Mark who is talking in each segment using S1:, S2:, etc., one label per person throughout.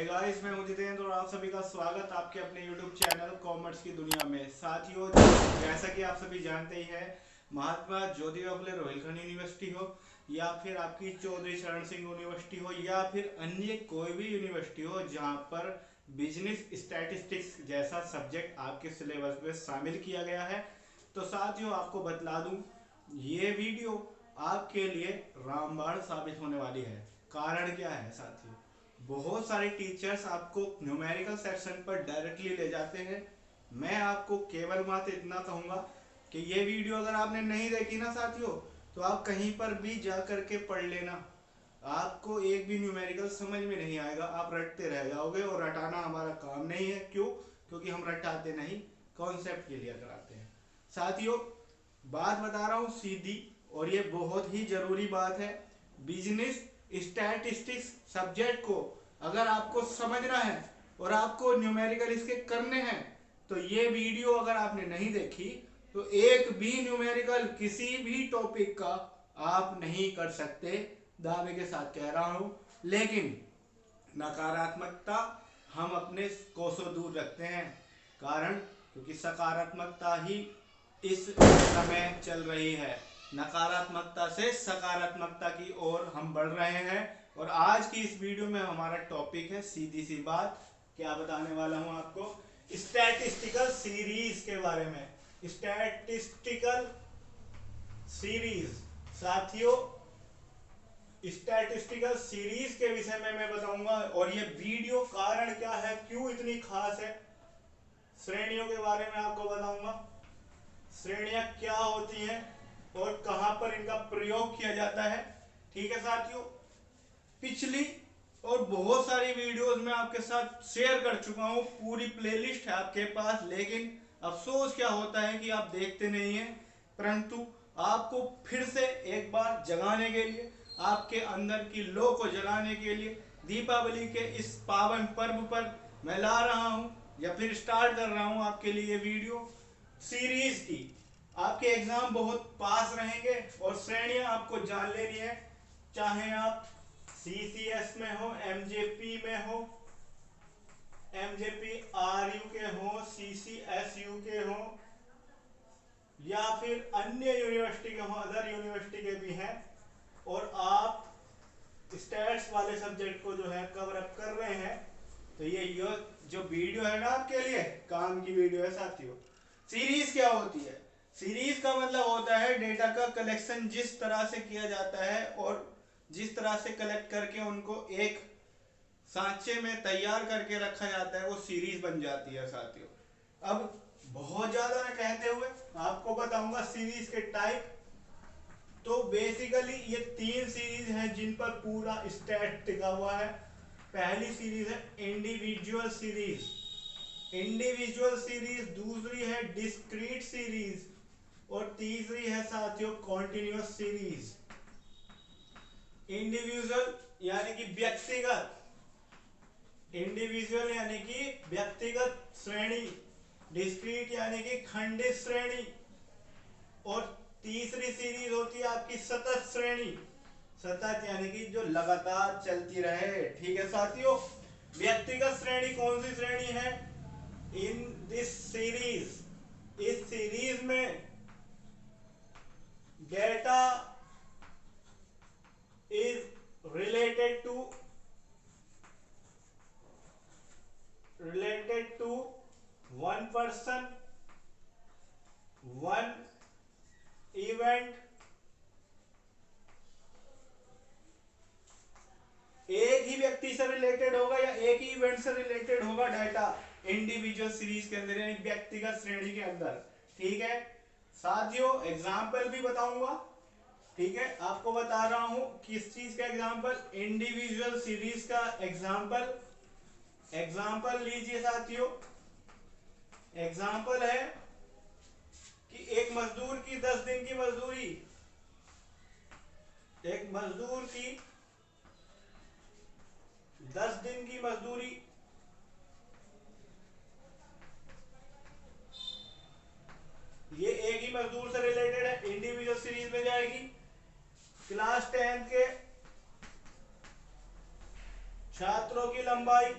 S1: Guys, मैं हूं जितेंद्र और आप सभी का स्वागत आपके अपने YouTube चैनल कॉमर्स की दुनिया में। साथियों, जैसा कि आप सभी जानते ही हैं, महात्मा ज्योतिबा फुले रोहिलखंड यूनिवर्सिटी हो या फिर आपकी चौधरी चरण सिंह यूनिवर्सिटी हो या फिर अन्य कोई भी यूनिवर्सिटी हो जहां पर बिजनेस स्टैटिस्टिक्स जैसा सब्जेक्ट आपके सिलेबस में शामिल किया गया है, तो साथियों आपको बतला दूं, ये वीडियो आपके लिए रामबाण साबित होने वाली है। कारण क्या है साथियों, बहुत सारे टीचर्स आपको न्यूमेरिकल सेक्शन पर डायरेक्टली ले जाते हैं। मैं आपको केवल मात्र इतना कहूंगा कि ये वीडियो अगर आपने नहीं देखी ना साथियों, तो आप कहीं पर भी जा करके पढ़ लेना, आपको एक भी न्यूमेरिकल समझ में नहीं आएगा, आप रटते रह जाओगे। और रटाना हमारा काम नहीं है। क्यों? क्योंकि हम रटाते नहीं, कॉन्सेप्ट क्लियर कराते हैं। साथियों, बात बता रहा हूँ सीधी, और ये बहुत ही जरूरी बात है। बिजनेस स्टैटिस्टिक्स सब्जेक्ट को अगर आपको समझना है और आपको न्यूमेरिकल इसके करने हैं, तो ये वीडियो अगर आपने नहीं देखी तो एक भी न्यूमेरिकल किसी भी टॉपिक का आप नहीं कर सकते, दावे के साथ कह रहा हूं। लेकिन नकारात्मकता हम अपने कोसों दूर रखते हैं। कारण क्योंकि सकारात्मकता ही इस समय चल रही है। नकारात्मकता से सकारात्मकता की ओर हम बढ़ रहे हैं। और आज की इस वीडियो में हमारा टॉपिक है, सीधी सी बात क्या बताने वाला हूं आपको, स्टैटिस्टिकल सीरीज के बारे में। स्टैटिस्टिकल सीरीज साथियों, स्टैटिस्टिकल सीरीज के विषय में मैं बताऊंगा। और ये वीडियो कारण क्या है, क्यों इतनी खास है, श्रेणियों के बारे में आपको बताऊंगा, श्रेणियां क्या होती हैं और कहां पर इनका प्रयोग किया जाता है। ठीक है साथियों, पिछली और बहुत सारी वीडियोस में आपके साथ शेयर कर चुका हूं, पूरी प्लेलिस्ट है आपके पास। लेकिन अफसोस क्या होता है कि आप देखते नहीं हैं। परंतु आपको फिर से एक बार जगाने के लिए, आपके अंदर की लौ को जगाने के लिए, दीपावली के इस पावन पर्व पर मैं ला रहा हूं या फिर स्टार्ट कर रहा हूं आपके लिए वीडियो सीरीज की। आपके एग्जाम बहुत पास रहेंगे और श्रेणियां आपको जान लेनी है, चाहे आप सीसीएस में हो, एमजेपी में हो, एमजेपी आरयू के हो, सीसीएसयू के हो या फिर अन्य यूनिवर्सिटी के हो, अदर यूनिवर्सिटी के भी हैं, और आप स्टैट्स वाले सब्जेक्ट को जो है कवर अप कर रहे हैं, तो ये जो वीडियो है ना आपके लिए काम की वीडियो है साथियों। सीरीज क्या होती है? सीरीज का मतलब होता है डेटा का कलेक्शन जिस तरह से किया जाता है और जिस तरह से कलेक्ट करके उनको एक सांचे में तैयार करके रखा जाता है, वो सीरीज बन जाती है साथियों। अब बहुत ज्यादा न कहते हुए आपको बताऊंगा सीरीज के टाइप। तो बेसिकली ये 3 सीरीज हैं जिन पर पूरा स्टैट टिका हुआ है। पहली सीरीज है इंडिविजुअल सीरीज, इंडिविजुअल सीरीज, दूसरी है डिस्क्रीट सीरीज और तीसरी है साथियों कॉन्टिन्यूअस सीरीज। इंडिविजुअल यानी कि व्यक्तिगत, इंडिविजुअल यानी कि व्यक्तिगत श्रेणी, डिस्क्रीट यानी कि खंडित श्रेणी, और तीसरी सीरीज होती है आपकी सतत श्रेणी, सतत यानी कि जो लगातार चलती रहे। ठीक है साथियों, व्यक्तिगत श्रेणी कौन सी श्रेणी है? इन दिस सीरीज, इस सीरीज में data is related to one person, one event, एक ही व्यक्ति से रिलेटेड होगा या एक ही इवेंट से रिलेटेड होगा डाटा इंडिविजुअल सीरीज के अंदर, यानी व्यक्तिगत श्रेणी के अंदर। ठीक है साथियों, एग्जाम्पल भी बताऊंगा। ठीक है, आपको बता रहा हूं किस चीज का एग्जाम्पल, इंडिविजुअल सीरीज का एग्जाम्पल। एग्जाम्पल लीजिए साथियों, एग्जाम्पल है कि एक मजदूर की 10 दिन की मजदूरी, एक मजदूर की 10 दिन की मजदूरी, ये एक ही मजदूर से रिलेटेड है, इंडिविजुअल सीरीज में जाएगी। क्लास 10 के छात्रों की लंबाई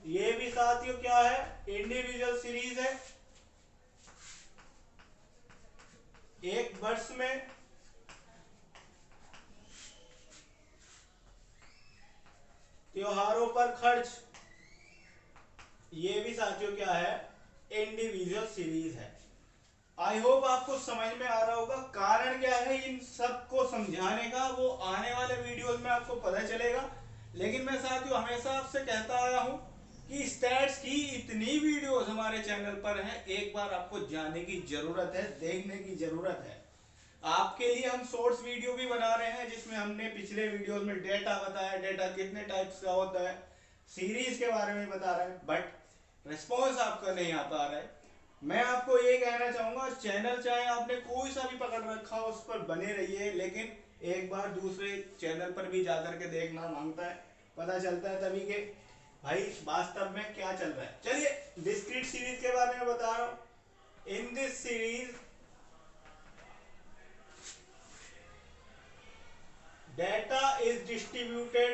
S1: ये भी साथियों क्या है, इंडिविजुअल सीरीज है। एक वर्ष में त्योहारों पर खर्च, ये भी साथियों क्या है, इंडिविजुअल सीरीज है। आई होप आपको समझ में आ रहा होगा। कारण क्या है इन सब को समझाने का, वो आने वाले वीडियोस में आपको पता चलेगा। लेकिन मैं साथियों हमेशा आपसे कहता आया हूं कि स्टैट्स की इतनी वीडियोस हमारे चैनल पर हैं, एक बार आपको जानने की जरूरत है, देखने की जरूरत है। आपके लिए हम शॉर्ट्स वीडियो भी बना रहे हैं जिसमें हमने पिछले वीडियोस में डेटा बताया, डेटा कितने टाइप्स का होता है, सीरीज के बारे में बता रहे हैं, बट रिस्पॉन्स आपका नहीं आ पा रहा है। मैं आपको ये कहना चाहूंगा, चैनल चाहे आपने कोई सा भी पकड़ रखा हो उस पर बने रहिए, लेकिन एक बार दूसरे चैनल पर भी जाकर के देखना मांगता है, पता चलता है तभी के भाई वास्तव में क्या चल रहा है। चलिए डिस्क्रीट सीरीज के बारे में बता रहा हूं। इन this series data is distributed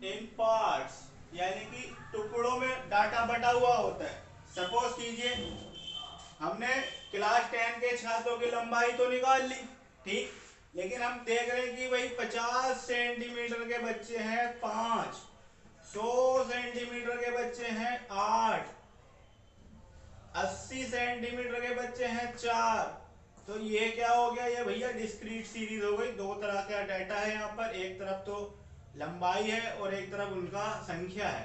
S1: in parts, यानी कि टुकड़ों में डाटा बटा हुआ होता है। सपोज कीजिए हमने क्लास 10 के छात्रों की लंबाई तो निकाल ली, ठीक, लेकिन हम देख रहे हैं कि भाई 50 सेंटीमीटर के बच्चे हैं 5, 100 सेंटीमीटर के बच्चे हैं 8, 80 सेंटीमीटर के बच्चे हैं 4। तो ये क्या हो गया, ये भैया डिस्क्रीट सीरीज हो गई। दो तरह का डाटा है यहाँ पर, एक तरफ तो लंबाई है और एक तरफ उनका संख्या है,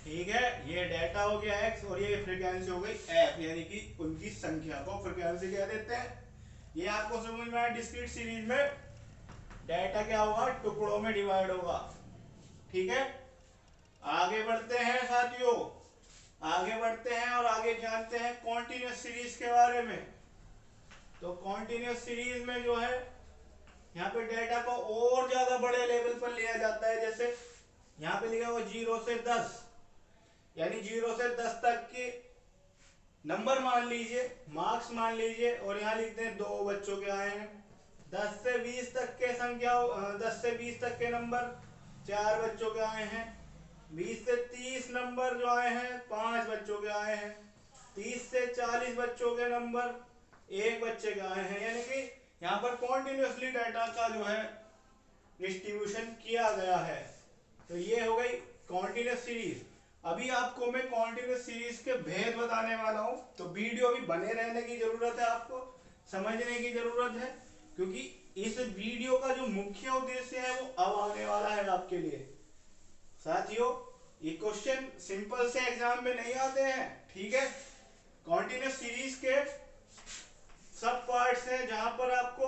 S1: ठीक है। ये डाटा हो गया एक्स और ये फ्रीक्वेंसी हो गई एफ, यानी कि उनकी संख्या को फ्रीक्वेंसी कह देते हैं। ये आपको समझ में आया। डिस्क्रीट सीरीज में डाटा क्या होगा, टुकड़ों में डिवाइड होगा, ठीक है। आगे बढ़ते हैं साथियों, आगे बढ़ते हैं और आगे जानते हैं कॉन्टिन्यूस सीरीज के बारे में। तो कॉन्टिन्यूस सीरीज में जो है यहाँ पे डाटा को और ज्यादा बड़े लेवल पर लिया जाता है। जैसे यहाँ पे लिखा हुआ 0 से 10, यानी 0 से 10 तक के नंबर मान लीजिए, मार्क्स मान लीजिए, और यहाँ लिखते हैं 2 बच्चों के आए हैं। 10 से 20 तक के संख्या, 10 से 20 तक के नंबर 4 बच्चों के आए हैं। 20 से 30 नंबर जो आए हैं 5 बच्चों के आए हैं। 30 से 40 बच्चों के नंबर 1 बच्चे के आए हैं। यानी कि यहाँ पर कॉन्टिन्यूसली डाटा का जो है डिस्ट्रीब्यूशन किया गया है। तो ये हो गई कॉन्टिन्यूस सीरीज। अभी आपको मैं कॉन्टिन्यूस सीरीज के भेद बताने वाला हूं, तो वीडियो भी बने रहने की जरूरत है, आपको समझने की जरूरत है, क्योंकि इस वीडियो का जो मुख्य उद्देश्य है वो अब आने वाला है आपके लिए। साथियों ये क्वेश्चन सिंपल से एग्जाम में नहीं आते हैं, ठीक है। कॉन्टिन्यूस सीरीज के सब पार्ट्स हैं जहां पर आपको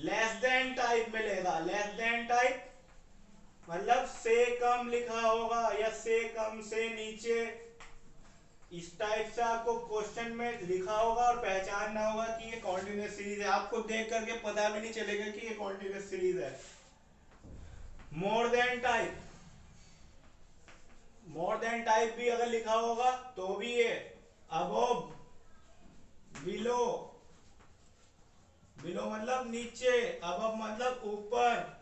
S1: लेस देन टाइप मिलेगा। लेस देन टाइप मतलब से कम लिखा होगा या से कम से नीचे, इस टाइप से आपको क्वेश्चन में लिखा होगा और पहचानना होगा कि ये कॉन्टिन्यूस सीरीज है। आपको देख करके पता भी नहीं चलेगा कि ये कॉन्टिन्यूस सीरीज है। More than type, more than type भी अगर लिखा होगा तो भी ये अबव, बिलो, बिलो मतलब नीचे, अबव मतलब ऊपर,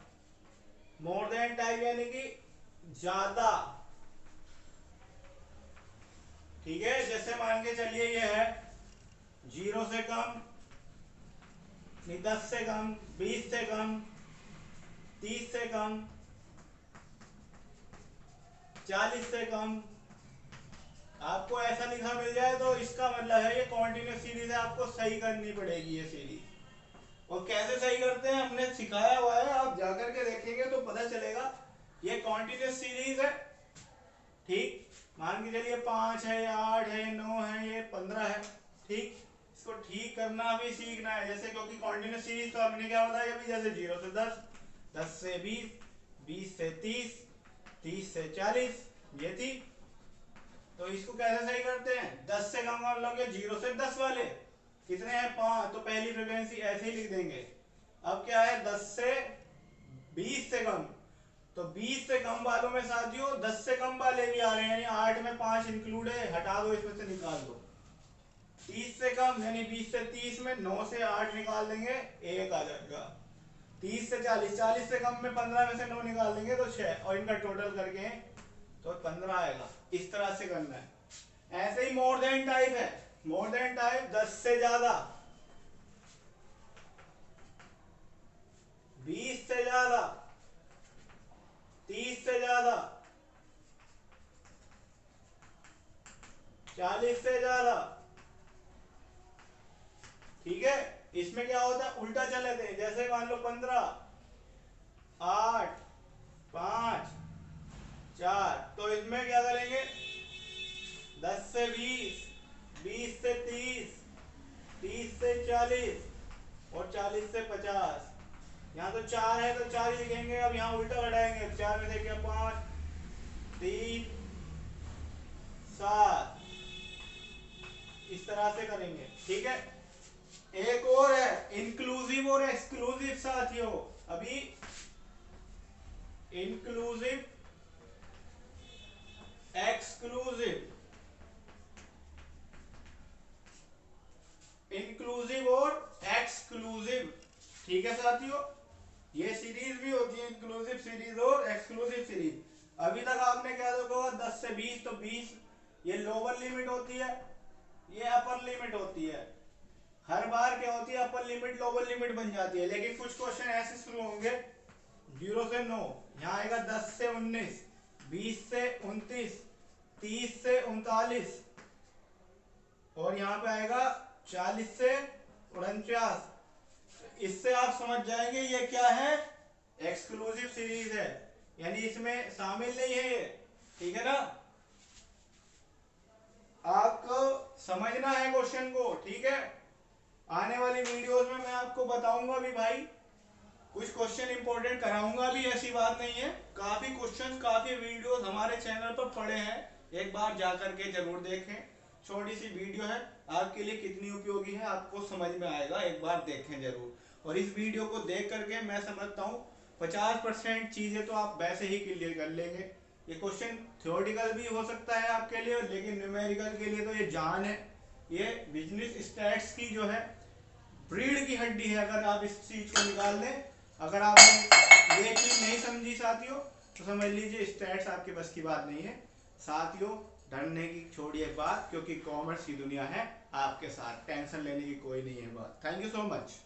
S1: मोर देन टाइप यानी कि ज्यादा, ठीक है। जैसे मान के चलिए ये है 0 से कम, 10 से कम, 20 से कम, 30 से कम, 40 से कम, आपको ऐसा लिखा मिल जाए तो इसका मतलब है ये कॉन्टिन्यूस सीरीज है। आपको सही करनी पड़ेगी ये सीरीज। और कैसे सही करते हैं हमने सिखाया हुआ है, आप जाकर के देखेंगे तो पता चलेगा। ये कॉन्टिन्यूस सीरीज है, ठीक। मान के चलिए 5 है, 8 है, 9 है, ये 15 है, ठीक। इसको ठीक करना भी सीखना है। जैसे क्योंकि कॉन्टिन्यूस सीरीज तो हमने क्या बताया अभी, जैसे 0 से 10, 10 से 20, 20 से 30, 30 से 40, ये थी। तो इसको कैसे सही करते हैं, 10 से कम का मतलब 0 से 10 वाले कितने हैं 5, तो पहली फ्रीक्वेंसी ऐसे ही लिख देंगे। अब क्या है 10 से 20 से कम, तो 20 से कम वालों में साथियों 10 से कम वाले भी आ रहे हैं, यानी 8 में 5 इंक्लूड है, हटा दो इसमें से, निकाल दो। 30 से कम यानी 20 से 30 में 9 से 8 निकाल देंगे 1 आ जाएगा। 30 से 40, 40 से कम में 15 में से 9 निकाल देंगे तो 6 और इनका टोटल करके तो 15 आएगा। इस तरह से करना है। ऐसे ही मोर देन टाइप है। मोर देन टाइप 10 से ज्यादा, 20 से ज्यादा, 30 से ज्यादा, 40 से ज्यादा। ठीक है, इसमें क्या होता है उल्टा चले थे। जैसे मान लो 15, 8, 5, 4, तो इसमें क्या करेंगे 10 से 20, 20 से 30, 30 से 40 और 40 से 50। यहाँ तो 4 है तो 4 ही लिखेंगे। अब यहाँ उल्टा घटाएंगे, 4 में देखिए 5, 3, 7, इस तरह से करेंगे। ठीक है, एक और है इंक्लूसिव और एक्सक्लूसिव साथियों। अभी इंक्लूसिव, एक्सक्लूसिव, इंक्लूसिव और एक्सक्लूसिव। ठीक है साथियों, ये सीरीज भी होती है इंक्लूसिव सीरीज और एक्सक्लूसिव सीरीज। अभी तक आपने क्या देखा होगा 10 से 20, तो 20 ये लोअर लिमिट होती है, ये अपर लिमिट होती है। हर बार क्या होती है अपर लिमिट लोअर लिमिट बन जाती है। लेकिन कुछ क्वेश्चन ऐसे शुरू होंगे 0 से 9, यहाँ आएगा 10 से 19, 20 से 29, 30 से 39 और यहाँ पे आएगा 40 से 49। इससे आप समझ जाएंगे ये क्या है, एक्सक्लूसिव सीरीज है, यानी इसमें शामिल नहीं है ये। ठीक है ना, आपको समझना है क्वेश्चन को। ठीक है, आने वाली वीडियोस में मैं आपको बताऊंगा भी भाई, कुछ क्वेश्चन इंपॉर्टेंट कराऊंगा भी, ऐसी बात नहीं है। काफी क्वेश्चन काफी वीडियोस हमारे चैनल पर पड़े हैं, एक बार जाकर के जरूर देखें। छोटी सी वीडियो है, आपके लिए कितनी उपयोगी है आपको समझ में आएगा, एक बार देखें जरूर। और इस वीडियो को देख करके मैं समझता हूँ 50% चीजें तो आप वैसे ही क्लियर कर लेंगे। ये क्वेश्चन थ्योरेटिकल भी हो सकता है आपके लिए, लेकिन न्यूमेरिकल के लिए तो ये जान है। ये बिजनेस स्टैट्स की जो है रीढ़ की हड्डी है। अगर आप इस चीज को निकाल दें, अगर आपने ये चीज नहीं समझी साथियों, तो समझ लीजिए स्टैट्स आपके बस की बात नहीं है। साथियों डरने की छोड़िए बात, क्योंकि कॉमर्स की दुनिया है आपके साथ, टेंशन लेने की कोई नहीं है बात। Thank you so much.